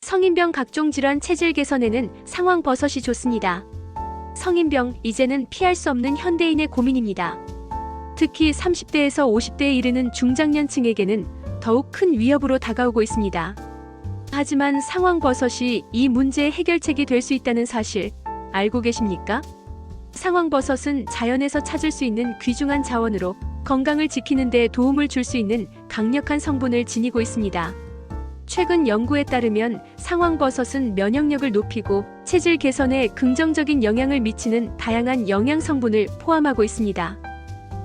성인병 각종 질환 체질 개선에는 상황버섯이 좋습니다. 성인병, 이제는 피할 수 없는 현대인의 고민입니다. 특히 30대에서 50대에 이르는 중장년층에게는 더욱 큰 위협으로 다가오고 있습니다. 하지만 상황버섯이 이 문제의 해결책이 될 수 있다는 사실 알고 계십니까? 상황버섯은 자연에서 찾을 수 있는 귀중한 자원으로 건강을 지키는 데 도움을 줄 수 있는 강력한 성분을 지니고 있습니다. 최근 연구에 따르면 상황버섯은 면역력을 높이고 체질 개선에 긍정적인 영향을 미치는 다양한 영양 성분을 포함하고 있습니다.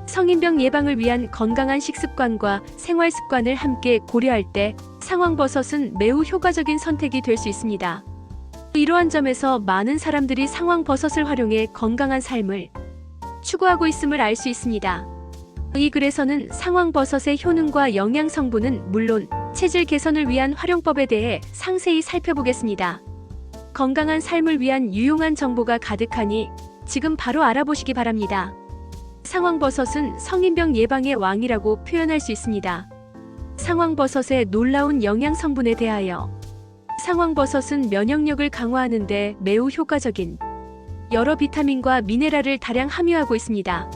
성인병 예방을 위한 건강한 식습관과 생활 습관을 함께 고려할 때 상황버섯은 매우 효과적인 선택이 될 수 있습니다. 이러한 점에서 많은 사람들이 상황버섯을 활용해 건강한 삶을 추구하고 있음을 알 수 있습니다. 이 글에서는 상황버섯의 효능과 영양 성분은 물론 체질 개선을 위한 활용법에 대해 상세히 살펴보겠습니다. 건강한 삶을 위한 유용한 정보가 가득하니 지금 바로 알아보시기 바랍니다. 상황버섯은 성인병 예방의 왕이라고 표현할 수 있습니다. 상황버섯의 놀라운 영양 성분에 대하여 상황버섯은 면역력을 강화하는 데 매우 효과적인 여러 비타민과 미네랄을 다량 함유하고 있습니다.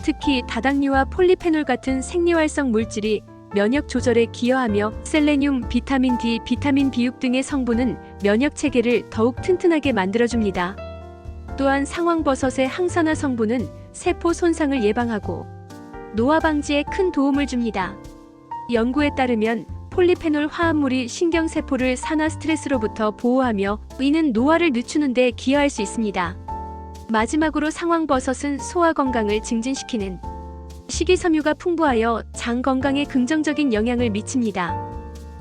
특히 다당류와 폴리페놀 같은 생리활성 물질이 면역 조절에 기여하며 셀레늄, 비타민 D, 비타민 B6 등의 성분은 면역 체계를 더욱 튼튼하게 만들어줍니다. 또한 상황버섯의 항산화 성분은 세포 손상을 예방하고 노화 방지에 큰 도움을 줍니다. 연구에 따르면 폴리페놀 화합물이 신경세포를 산화 스트레스로부터 보호하며 이는 노화를 늦추는 데 기여할 수 있습니다. 마지막으로 상황버섯은 소화 건강을 증진시키는 식이섬유가 풍부하여 장 건강에 긍정적인 영향을 미칩니다.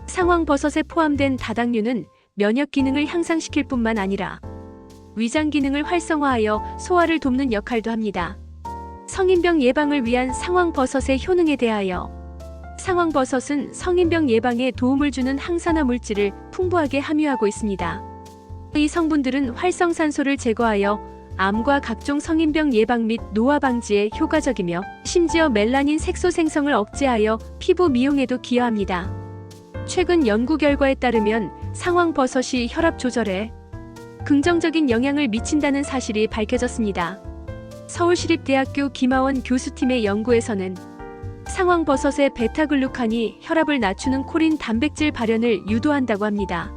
상황버섯에 포함된 다당류는 면역 기능을 향상시킬 뿐만 아니라 위장 기능을 활성화하여 소화를 돕는 역할도 합니다. 성인병 예방을 위한 상황버섯의 효능에 대하여 상황버섯은 성인병 예방에 도움을 주는 항산화 물질을 풍부하게 함유하고 있습니다. 이 성분들은 활성산소를 제거하여 암과 각종 성인병 예방 및 노화 방지에 효과적이며 심지어 멜라닌 색소 생성을 억제하여 피부 미용에도 기여합니다. 최근 연구 결과에 따르면 상황버섯이 혈압 조절에 긍정적인 영향을 미친다는 사실이 밝혀졌습니다. 서울시립대학교 김하원 교수팀의 연구에서는 상황버섯의 베타글루칸이 혈압을 낮추는 콜린 단백질 발현을 유도한다고 합니다.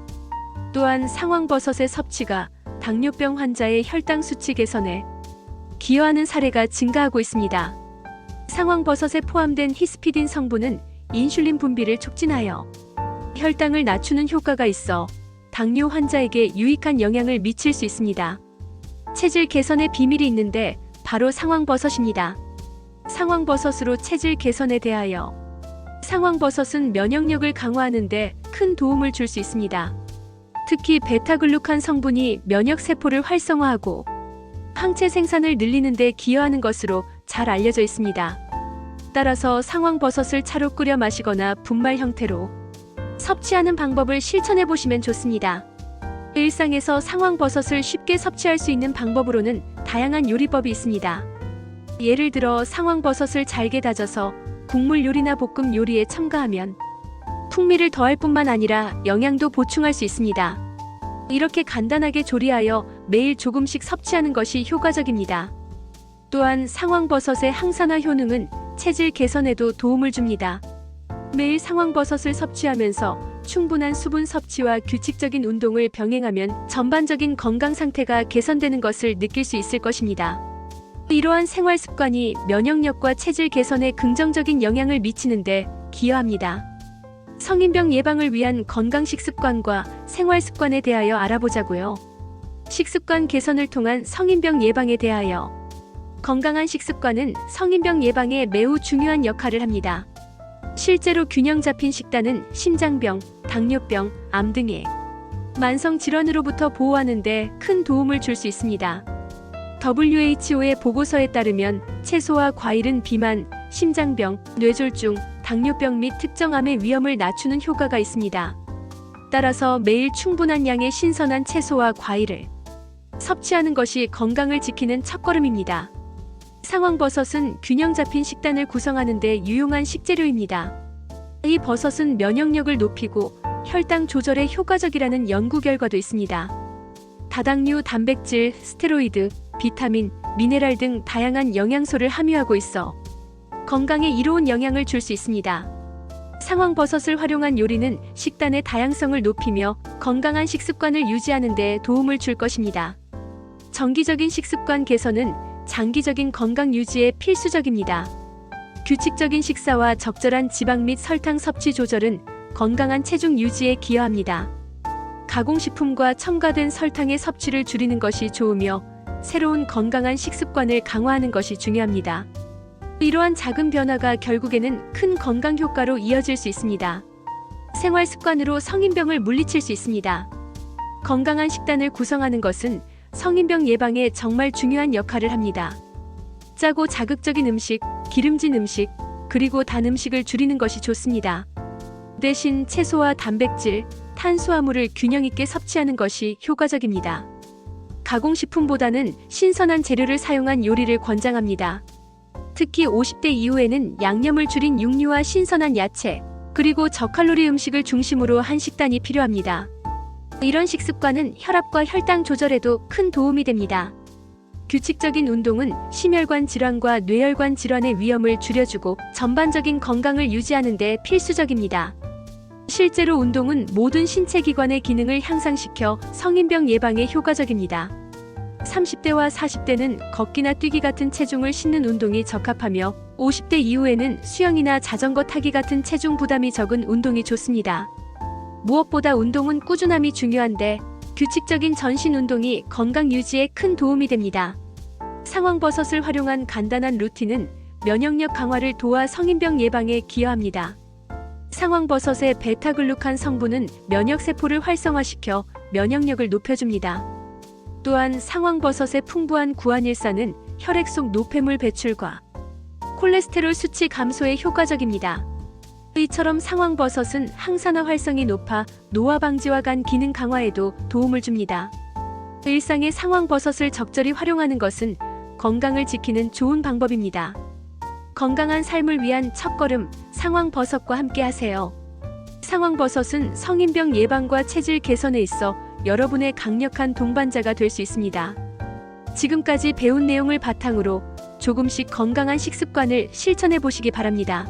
또한 상황버섯의 섭취가 당뇨병 환자의 혈당 수치 개선에 기여하는 사례가 증가하고 있습니다. 상황버섯에 포함된 히스피딘 성분은 인슐린 분비를 촉진하여 혈당을 낮추는 효과가 있어 당뇨 환자에게 유익한 영향을 미칠 수 있습니다. 체질 개선의 비밀이 있는데 바로 상황버섯입니다. 상황버섯으로 체질 개선에 대하여 상황버섯은 면역력을 강화하는 데 큰 도움을 줄 수 있습니다. 특히 베타글루칸 성분이 면역세포를 활성화하고 항체 생산을 늘리는 데 기여하는 것으로 잘 알려져 있습니다. 따라서 상황버섯을 차로 끓여 마시거나 분말 형태로 섭취하는 방법을 실천해 보시면 좋습니다. 일상에서 상황버섯을 쉽게 섭취할 수 있는 방법으로는 다양한 요리법이 있습니다. 예를 들어 상황버섯을 잘게 다져서 국물 요리나 볶음 요리에 첨가하면 풍미를 더할 뿐만 아니라 영양도 보충할 수 있습니다. 이렇게 간단하게 조리하여 매일 조금씩 섭취하는 것이 효과적입니다. 또한 상황버섯의 항산화 효능은 체질 개선에도 도움을 줍니다. 매일 상황버섯을 섭취하면서 충분한 수분 섭취와 규칙적인 운동을 병행하면 전반적인 건강 상태가 개선되는 것을 느낄 수 있을 것입니다. 이러한 생활 습관이 면역력과 체질 개선에 긍정적인 영향을 미치는데 기여합니다. 성인병 예방을 위한 건강 식습관과 생활 습관에 대하여 알아보자고요. 식습관 개선을 통한 성인병 예방에 대하여 건강한 식습관은 성인병 예방에 매우 중요한 역할을 합니다. 실제로 균형 잡힌 식단은 심장병, 당뇨병, 암 등의 만성 질환으로부터 보호하는 데 큰 도움을 줄 수 있습니다. WHO의 보고서에 따르면 채소와 과일은 비만, 심장병, 뇌졸중, 당뇨병 및 특정 암의 위험을 낮추는 효과가 있습니다. 따라서 매일 충분한 양의 신선한 채소와 과일을 섭취하는 것이 건강을 지키는 첫걸음입니다. 상황버섯은 균형 잡힌 식단을 구성하는 데 유용한 식재료입니다. 이 버섯은 면역력을 높이고 혈당 조절에 효과적이라는 연구 결과도 있습니다. 다당류, 단백질, 스테로이드, 비타민, 미네랄 등 다양한 영양소를 함유하고 있어 건강에 이로운 영향을 줄 수 있습니다. 상황버섯을 활용한 요리는 식단의 다양성을 높이며 건강한 식습관을 유지하는 데 도움을 줄 것입니다. 정기적인 식습관 개선은 장기적인 건강 유지에 필수적입니다. 규칙적인 식사와 적절한 지방 및 설탕 섭취 조절은 건강한 체중 유지에 기여합니다. 가공식품과 첨가된 설탕의 섭취를 줄이는 것이 좋으며 새로운 건강한 식습관을 강화하는 것이 중요합니다. 이러한 작은 변화가 결국에는 큰 건강 효과로 이어질 수 있습니다. 생활 습관으로 성인병을 물리칠 수 있습니다. 건강한 식단을 구성하는 것은 성인병 예방에 정말 중요한 역할을 합니다. 짜고 자극적인 음식, 기름진 음식, 그리고 단 음식을 줄이는 것이 좋습니다. 대신 채소와 단백질, 탄수화물을 균형 있게 섭취하는 것이 효과적입니다. 가공식품보다는 신선한 재료를 사용한 요리를 권장합니다. 특히 50대 이후에는 양념을 줄인 육류와 신선한 야채, 그리고 저칼로리 음식을 중심으로 한 식단이 필요합니다. 이런 식습관은 혈압과 혈당 조절에도 큰 도움이 됩니다. 규칙적인 운동은 심혈관 질환과 뇌혈관 질환의 위험을 줄여주고 전반적인 건강을 유지하는 데 필수적입니다. 실제로 운동은 모든 신체 기관의 기능을 향상시켜 성인병 예방에 효과적입니다. 30대와 40대는 걷기나 뛰기 같은 체중을 싣는 운동이 적합하며 50대 이후에는 수영이나 자전거 타기 같은 체중 부담이 적은 운동이 좋습니다. 무엇보다 운동은 꾸준함이 중요한데 규칙적인 전신 운동이 건강 유지에 큰 도움이 됩니다. 상황버섯을 활용한 간단한 루틴은 면역력 강화를 도와 성인병 예방에 기여합니다. 상황버섯의 베타글루칸 성분은 면역세포를 활성화시켜 면역력을 높여줍니다. 또한 상황버섯의 풍부한 구안일산은 혈액 속 노폐물 배출과 콜레스테롤 수치 감소에 효과적입니다. 이처럼 상황버섯은 항산화 활성이 높아 노화 방지와 간 기능 강화에도 도움을 줍니다. 일상에 상황버섯을 적절히 활용하는 것은 건강을 지키는 좋은 방법입니다. 건강한 삶을 위한 첫걸음, 상황버섯과 함께 하세요. 상황버섯은 성인병 예방과 체질 개선에 있어 여러분의 강력한 동반자가 될 수 있습니다. 지금까지 배운 내용을 바탕으로 조금씩 건강한 식습관을 실천해 보시기 바랍니다.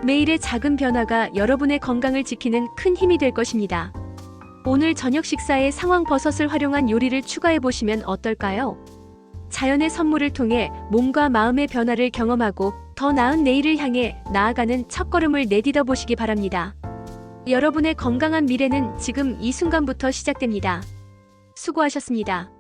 매일의 작은 변화가 여러분의 건강을 지키는 큰 힘이 될 것입니다. 오늘 저녁 식사에 상황버섯을 활용한 요리를 추가해 보시면 어떨까요? 자연의 선물을 통해 몸과 마음의 변화를 경험하고 더 나은 내일을 향해 나아가는 첫걸음을 내딛어 보시기 바랍니다. 여러분의 건강한 미래는 지금 이 순간부터 시작됩니다. 수고하셨습니다.